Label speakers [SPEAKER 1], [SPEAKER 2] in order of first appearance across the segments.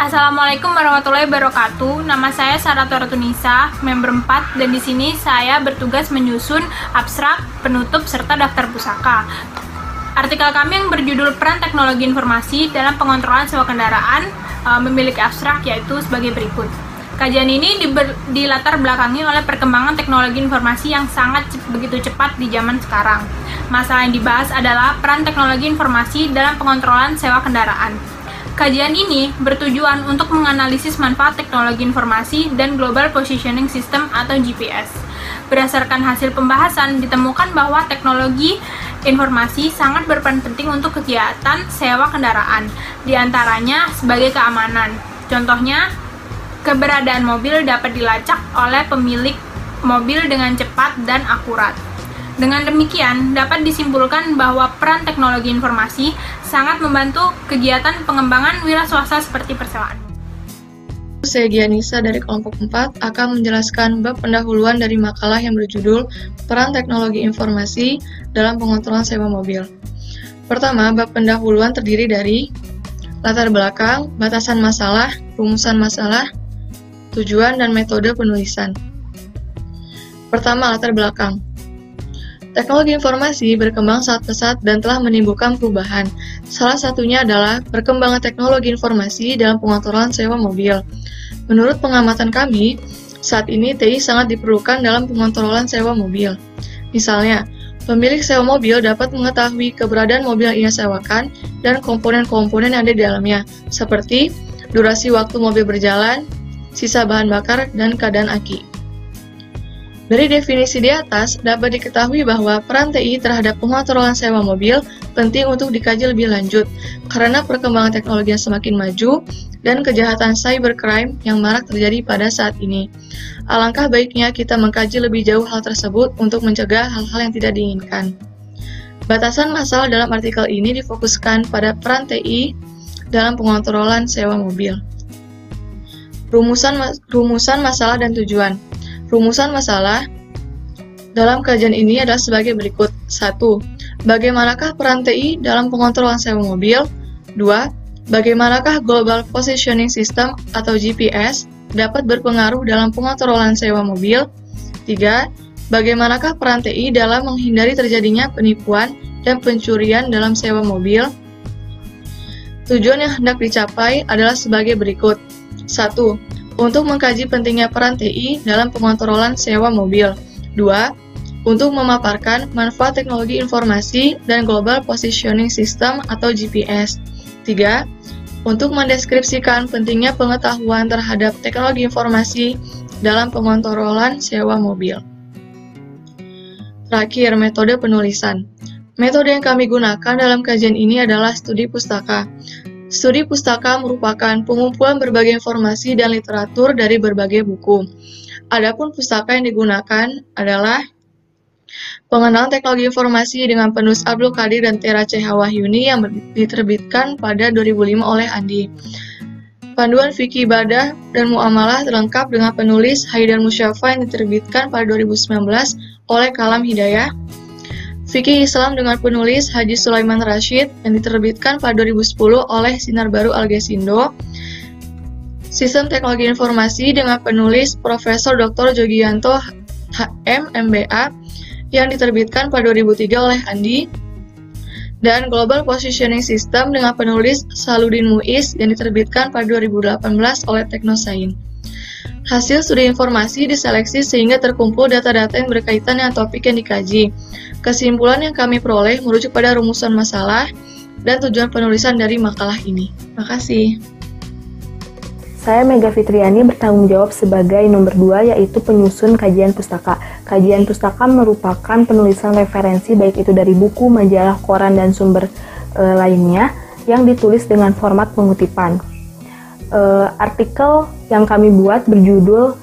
[SPEAKER 1] Assalamualaikum warahmatullahi wabarakatuh. Nama saya Saratu Ratunisa, member 4, dan di sini saya bertugas menyusun abstrak, penutup, serta daftar pusaka. Artikel kami yang berjudul Peran Teknologi Informasi dalam Pengontrolan Sewa Kendaraan memiliki abstrak yaitu sebagai berikut. Kajian ini dilatar belakangi oleh perkembangan teknologi informasi yang sangat begitu cepat di zaman sekarang. Masalah yang dibahas adalah peran teknologi informasi dalam pengontrolan sewa kendaraan. Kajian ini bertujuan untuk menganalisis manfaat teknologi informasi dan Global Positioning System atau GPS. Berdasarkan hasil pembahasan, ditemukan bahwa teknologi informasi sangat berperan penting untuk kegiatan sewa kendaraan, diantaranya sebagai keamanan. Contohnya, keberadaan mobil dapat dilacak oleh pemilik mobil dengan cepat dan akurat. Dengan demikian, dapat disimpulkan bahwa peran teknologi informasi sangat membantu kegiatan pengembangan wira swasta seperti persewaan.
[SPEAKER 2] Saya Gianisa dari kelompok 4 akan menjelaskan bab pendahuluan dari makalah yang berjudul Peran Teknologi Informasi dalam Pengontrolan Sewa Mobil. Pertama, bab pendahuluan terdiri dari latar belakang, batasan masalah, rumusan masalah, tujuan, dan metode penulisan. Pertama, latar belakang. Teknologi informasi berkembang sangat pesat dan telah menimbulkan perubahan. Salah satunya adalah perkembangan teknologi informasi dalam pengontrolan sewa mobil. Menurut pengamatan kami, saat ini TI sangat diperlukan dalam pengontrolan sewa mobil. Misalnya, pemilik sewa mobil dapat mengetahui keberadaan mobil yang ia sewakan dan komponen-komponen yang ada di dalamnya, seperti durasi waktu mobil berjalan, sisa bahan bakar, dan keadaan aki. Dari definisi di atas, dapat diketahui bahwa peran TI terhadap pengontrolan sewa mobil penting untuk dikaji lebih lanjut, karena perkembangan teknologi yang semakin maju dan kejahatan cybercrime yang marak terjadi pada saat ini. Alangkah baiknya kita mengkaji lebih jauh hal tersebut untuk mencegah hal-hal yang tidak diinginkan. Batasan masalah dalam artikel ini difokuskan pada peran TI dalam pengontrolan sewa mobil. Rumusan masalah dan tujuan. Rumusan masalah dalam kajian ini adalah sebagai berikut. 1. Bagaimanakah peran TI dalam pengontrolan sewa mobil? 2. Bagaimanakah Global Positioning System atau GPS dapat berpengaruh dalam pengontrolan sewa mobil? 3. Bagaimanakah peran TI dalam menghindari terjadinya penipuan dan pencurian dalam sewa mobil? Tujuan yang hendak dicapai adalah sebagai berikut. 1. Untuk mengkaji pentingnya peran TI dalam pengontrolan sewa mobil. 2. Untuk memaparkan manfaat teknologi informasi dan Global Positioning System atau GPS. 3. Untuk mendeskripsikan pentingnya pengetahuan terhadap teknologi informasi dalam pengontrolan sewa mobil. Terakhir, metode penulisan. Metode yang kami gunakan dalam kajian ini adalah studi pustaka. Studi pustaka merupakan pengumpulan berbagai informasi dan literatur dari berbagai buku. Adapun pustaka yang digunakan adalah Pengenalan Teknologi Informasi dengan penulis Abdul Qadir dan Tera C. Wahyuni yang diterbitkan pada 2005 oleh Andi. Panduan Fikih Ibadah dan Muamalah lengkap dengan penulis Haidar Musyafa yang diterbitkan pada 2019 oleh Kalam Hidayah. Fikih Islam dengan penulis Haji Sulaiman Rashid yang diterbitkan pada 2010 oleh Sinar Baru Algesindo. Sistem Teknologi Informasi dengan penulis Profesor Dr. Jogianto HM MBA yang diterbitkan pada 2003 oleh Andi. Dan Global Positioning System dengan penulis Saludin Muiz yang diterbitkan pada 2018 oleh Teknosain. Hasil studi informasi diseleksi sehingga terkumpul data-data yang berkaitan dengan topik yang dikaji. Kesimpulan yang kami peroleh merujuk pada rumusan masalah dan tujuan penulisan dari makalah ini. Makasih.
[SPEAKER 3] Saya Mega Fitriani bertanggung jawab sebagai nomor 2 yaitu penyusun kajian pustaka. Kajian pustaka merupakan penulisan referensi baik itu dari buku, majalah, koran, dan sumber lainnya yang ditulis dengan format pengutipan. Artikel yang kami buat berjudul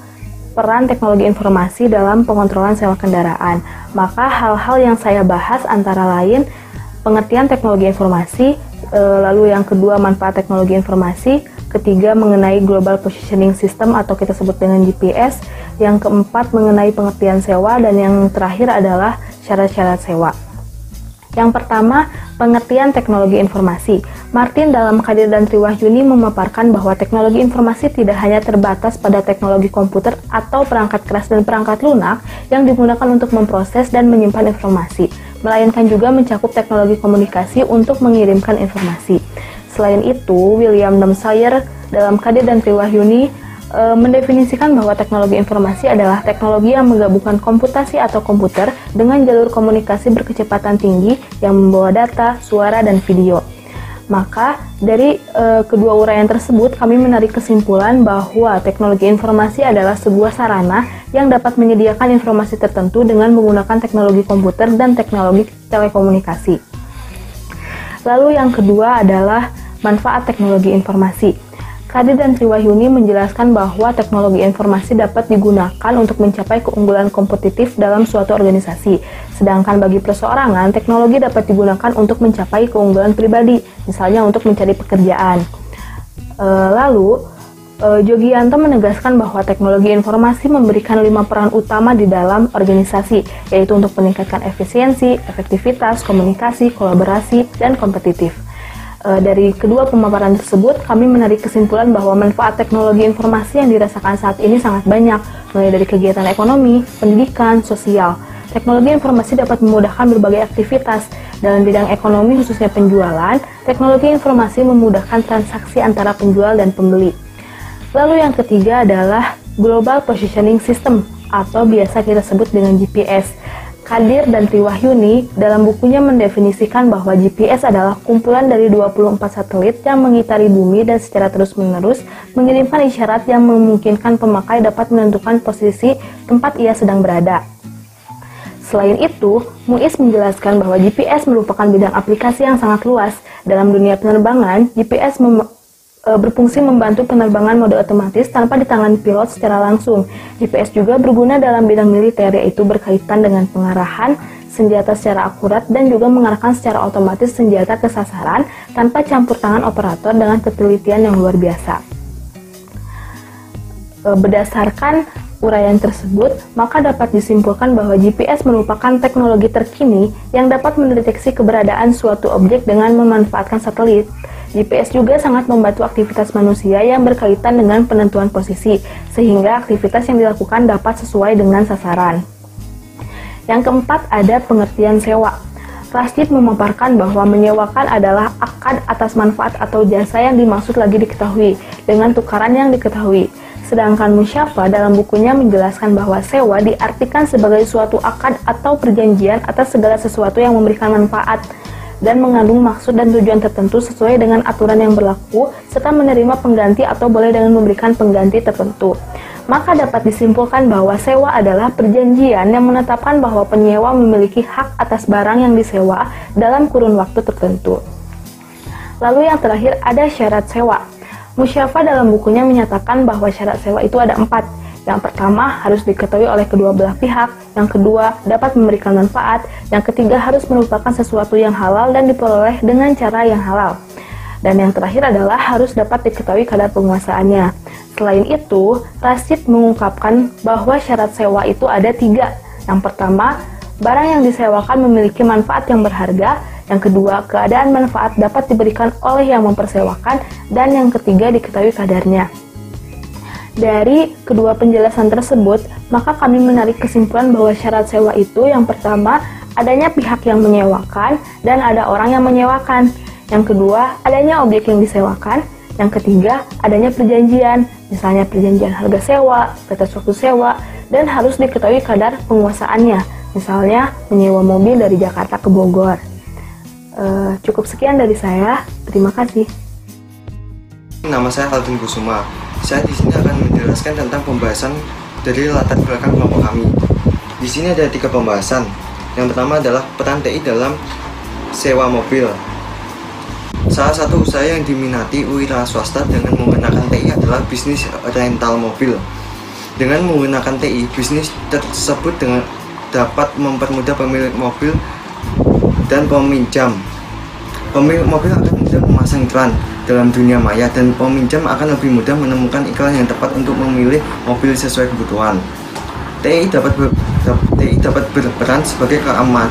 [SPEAKER 3] Peran Teknologi Informasi dalam Pengontrolan Sewa Kendaraan. Maka hal-hal yang saya bahas antara lain pengertian teknologi informasi, lalu yang kedua manfaat teknologi informasi, ketiga mengenai Global Positioning System atau kita sebut dengan GPS, yang keempat mengenai pengertian sewa, dan yang terakhir adalah syarat-syarat sewa. Yang pertama, pengertian teknologi informasi. Martin dalam Kadir dan Triwahyuni memaparkan bahwa teknologi informasi tidak hanya terbatas pada teknologi komputer atau perangkat keras dan perangkat lunak yang digunakan untuk memproses dan menyimpan informasi, melainkan juga mencakup teknologi komunikasi untuk mengirimkan informasi. Selain itu, William Damsire dalam Kadir dan Triwahyuni mendefinisikan bahwa teknologi informasi adalah teknologi yang menggabungkan komputasi atau komputer dengan jalur komunikasi berkecepatan tinggi yang membawa data, suara, dan video. Maka, dari kedua uraian tersebut, kami menarik kesimpulan bahwa teknologi informasi adalah sebuah sarana yang dapat menyediakan informasi tertentu dengan menggunakan teknologi komputer dan teknologi telekomunikasi. Lalu yang kedua adalah manfaat teknologi informasi. Kadir dan Triwahyuni menjelaskan bahwa teknologi informasi dapat digunakan untuk mencapai keunggulan kompetitif dalam suatu organisasi. Sedangkan bagi perseorangan, teknologi dapat digunakan untuk mencapai keunggulan pribadi, misalnya untuk mencari pekerjaan. Jogianto menegaskan bahwa teknologi informasi memberikan 5 peran utama di dalam organisasi, yaitu untuk meningkatkan efisiensi, efektivitas, komunikasi, kolaborasi, dan kompetitif. Dari kedua pemaparan tersebut, kami menarik kesimpulan bahwa manfaat teknologi informasi yang dirasakan saat ini sangat banyak, mulai dari kegiatan ekonomi, pendidikan, sosial. Teknologi informasi dapat memudahkan berbagai aktivitas. Dalam bidang ekonomi, khususnya penjualan, teknologi informasi memudahkan transaksi antara penjual dan pembeli. Lalu yang ketiga adalah Global Positioning System, atau biasa kita sebut dengan GPS. Kadir dan Triwahyuni dalam bukunya mendefinisikan bahwa GPS adalah kumpulan dari 24 satelit yang mengitari bumi dan secara terus-menerus mengirimkan isyarat yang memungkinkan pemakai dapat menentukan posisi tempat ia sedang berada. Selain itu, Muiz menjelaskan bahwa GPS merupakan bidang aplikasi yang sangat luas. Dalam dunia penerbangan, GPS berfungsi membantu penerbangan mode otomatis tanpa ditangani pilot secara langsung. GPS juga berguna dalam bidang militer, yaitu berkaitan dengan pengarahan senjata secara akurat dan juga mengarahkan secara otomatis senjata ke sasaran tanpa campur tangan operator dengan ketelitian yang luar biasa. Berdasarkan uraian tersebut, maka dapat disimpulkan bahwa GPS merupakan teknologi terkini yang dapat mendeteksi keberadaan suatu objek dengan memanfaatkan satelit. GPS juga sangat membantu aktivitas manusia yang berkaitan dengan penentuan posisi, sehingga aktivitas yang dilakukan dapat sesuai dengan sasaran. Yang keempat ada pengertian sewa. Rashid memaparkan bahwa menyewakan adalah akad atas manfaat atau jasa yang dimaksud lagi diketahui, dengan tukaran yang diketahui. Sedangkan Musyafa dalam bukunya menjelaskan bahwa sewa diartikan sebagai suatu akad atau perjanjian atas segala sesuatu yang memberikan manfaat dan mengandung maksud dan tujuan tertentu sesuai dengan aturan yang berlaku, serta menerima pengganti atau boleh dengan memberikan pengganti tertentu. Maka dapat disimpulkan bahwa sewa adalah perjanjian yang menetapkan bahwa penyewa memiliki hak atas barang yang disewa dalam kurun waktu tertentu. Lalu yang terakhir ada syarat sewa. Musyafa dalam bukunya menyatakan bahwa syarat sewa itu ada 4. Yang pertama, harus diketahui oleh kedua belah pihak. Yang kedua, dapat memberikan manfaat. Yang ketiga, harus merupakan sesuatu yang halal dan diperoleh dengan cara yang halal. Dan yang terakhir adalah harus dapat diketahui kadar penguasaannya. Selain itu, Rashid mengungkapkan bahwa syarat sewa itu ada 3. Yang pertama, barang yang disewakan memiliki manfaat yang berharga. Yang kedua, keadaan manfaat dapat diberikan oleh yang mempersewakan. Dan yang ketiga, diketahui kadarnya. Dari kedua penjelasan tersebut, maka kami menarik kesimpulan bahwa syarat sewa itu yang pertama, adanya pihak yang menyewakan dan ada orang yang menyewakan. Yang kedua, adanya objek yang disewakan. Yang ketiga, adanya perjanjian, misalnya perjanjian harga sewa, batas waktu sewa, dan harus diketahui kadar penguasaannya, misalnya menyewa mobil dari Jakarta ke Bogor. Cukup sekian dari saya, terima kasih.
[SPEAKER 4] Nama saya Aldin Kusuma. Saya di sini akan menjelaskan tentang pembahasan dari latar belakang kelompok kami. Di sini ada 3 pembahasan. Yang pertama adalah peran TI dalam sewa mobil. Salah satu usaha yang diminati wira swasta dengan menggunakan TI adalah bisnis rental mobil. Dengan menggunakan TI, bisnis tersebut dapat mempermudah pemilik mobil dan peminjam. Pemilik mobil akan mudah memasang iklan dalam dunia maya dan peminjam akan lebih mudah menemukan iklan yang tepat untuk memilih mobil sesuai kebutuhan. TI dapat berperan sebagai keamanan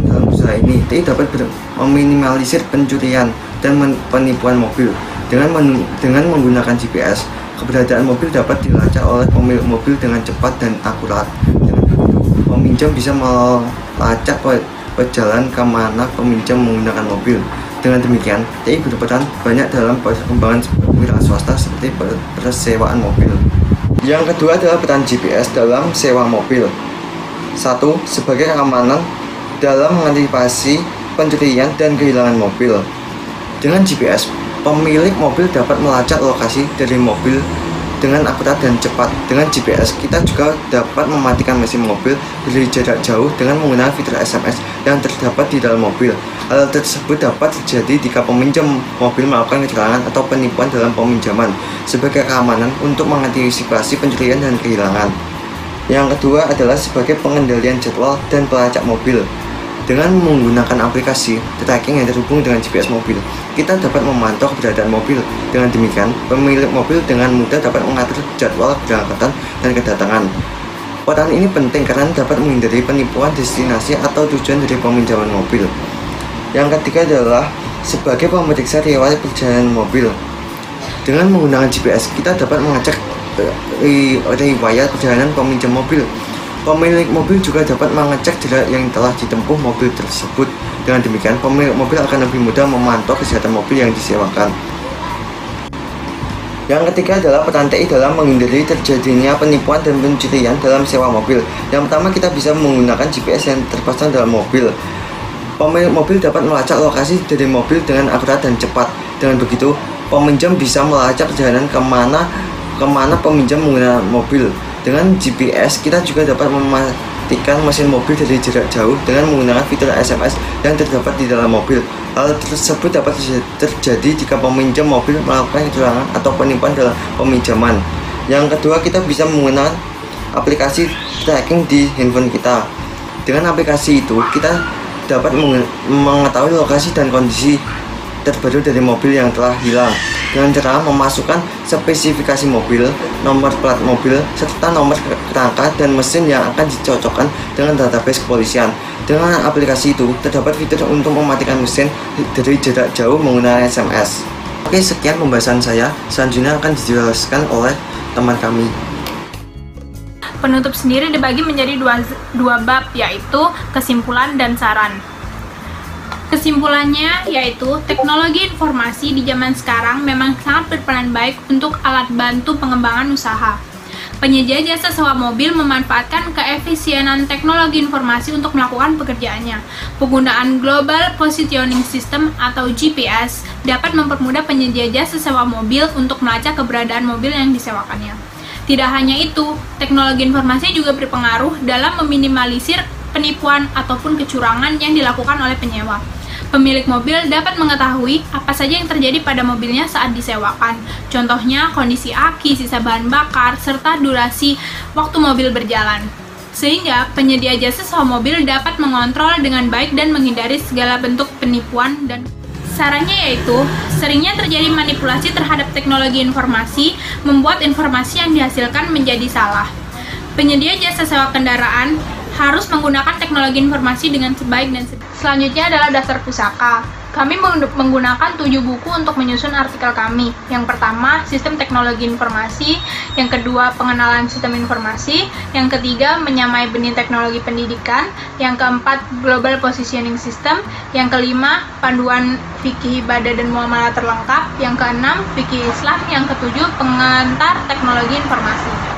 [SPEAKER 4] dalam usaha hal ini, TI dapat meminimalisir pencurian dan penipuan mobil. Dengan menggunakan GPS, keberadaan mobil dapat dilacak oleh pemilik mobil dengan cepat dan akurat. Dengan begitu, peminjam bisa melacak perjalanan kemana peminjam menggunakan mobil. Dengan demikian, TI berperan banyak dalam perkembangan wira swasta seperti persewaan mobil. Yang kedua adalah peran GPS dalam sewa mobil. 1. Sebagai keamanan dalam mengantisipasi pencurian dan kehilangan mobil. Dengan GPS, pemilik mobil dapat melacak lokasi dari mobil dengan akurat dan cepat. Dengan GPS, kita juga dapat mematikan mesin mobil dari jarak jauh dengan menggunakan fitur SMS yang terdapat di dalam mobil. Hal tersebut dapat terjadi jika peminjam mobil melakukan kecurangan atau penipuan dalam peminjaman sebagai keamanan untuk mengantisipasi pencurian dan kehilangan. Yang kedua adalah sebagai pengendalian jadwal dan pelacak mobil. Dengan menggunakan aplikasi tracking yang terhubung dengan GPS mobil, kita dapat memantau keberadaan mobil. Dengan demikian, pemilik mobil dengan mudah dapat mengatur jadwal keberangkatan dan kedatangan. Peran ini penting karena dapat menghindari penipuan destinasi atau tujuan dari peminjaman mobil. Yang ketiga adalah sebagai pemeriksa riwayat perjalanan mobil. Dengan menggunakan GPS, kita dapat mengecek riwayat perjalanan peminjam mobil. Pemilik mobil juga dapat mengecek jarak yang telah ditempuh mobil tersebut. Dengan demikian, pemilik mobil akan lebih mudah memantau kesehatan mobil yang disewakan. Yang ketiga adalah peran TI dalam menghindari terjadinya penipuan dan pencurian dalam sewa mobil. Yang pertama, kita bisa menggunakan GPS yang terpasang dalam mobil. Pemilik mobil dapat melacak lokasi dari mobil dengan akurat dan cepat. Dengan begitu, peminjam bisa melacak perjalanan kemana peminjam menggunakan mobil. Dengan GPS, kita juga dapat mematikan mesin mobil dari jarak jauh dengan menggunakan fitur SMS yang terdapat di dalam mobil. Hal tersebut dapat terjadi jika peminjam mobil melakukan kecurangan atau penipuan dalam peminjaman. Yang kedua, kita bisa menggunakan aplikasi tracking di handphone kita. Dengan aplikasi itu, kita dapat mengetahui lokasi dan kondisi terbaru dari mobil yang telah hilang dengan cara memasukkan spesifikasi mobil, nomor plat mobil, serta nomor kerangka dan mesin yang akan dicocokkan dengan database kepolisian. Dengan aplikasi itu, terdapat fitur untuk mematikan mesin dari jarak jauh menggunakan SMS. Oke, sekian pembahasan saya. Selanjutnya akan dijelaskan oleh teman kami.
[SPEAKER 1] Penutup sendiri dibagi menjadi dua bab, yaitu kesimpulan dan saran. Kesimpulannya yaitu teknologi informasi di zaman sekarang memang sangat berperan baik untuk alat bantu pengembangan usaha. Penyedia jasa sewa mobil memanfaatkan keefisienan teknologi informasi untuk melakukan pekerjaannya. Penggunaan Global Positioning System atau GPS dapat mempermudah penyedia jasa sewa mobil untuk melacak keberadaan mobil yang disewakannya. Tidak hanya itu, teknologi informasi juga berpengaruh dalam meminimalisir penipuan ataupun kecurangan yang dilakukan oleh penyewa. Pemilik mobil dapat mengetahui apa saja yang terjadi pada mobilnya saat disewakan. Contohnya, kondisi aki, sisa bahan bakar, serta durasi waktu mobil berjalan. Sehingga penyedia jasa sewa mobil dapat mengontrol dengan baik dan menghindari segala bentuk penipuan dan sarannya yaitu, seringnya terjadi manipulasi terhadap teknologi informasi, membuat informasi yang dihasilkan menjadi salah. Penyedia jasa sewa kendaraan harus menggunakan teknologi informasi dengan sebaik dan selanjutnya adalah daftar pusaka. Kami menggunakan 7 buku untuk menyusun artikel kami. Yang pertama, sistem teknologi informasi. Yang kedua, pengenalan sistem informasi. Yang ketiga, menyamai benih teknologi pendidikan. Yang keempat, global positioning system. Yang kelima, panduan fikih ibadah dan muamalah terlengkap. Yang keenam, fikih Islam. Yang ketujuh, pengantar teknologi informasi.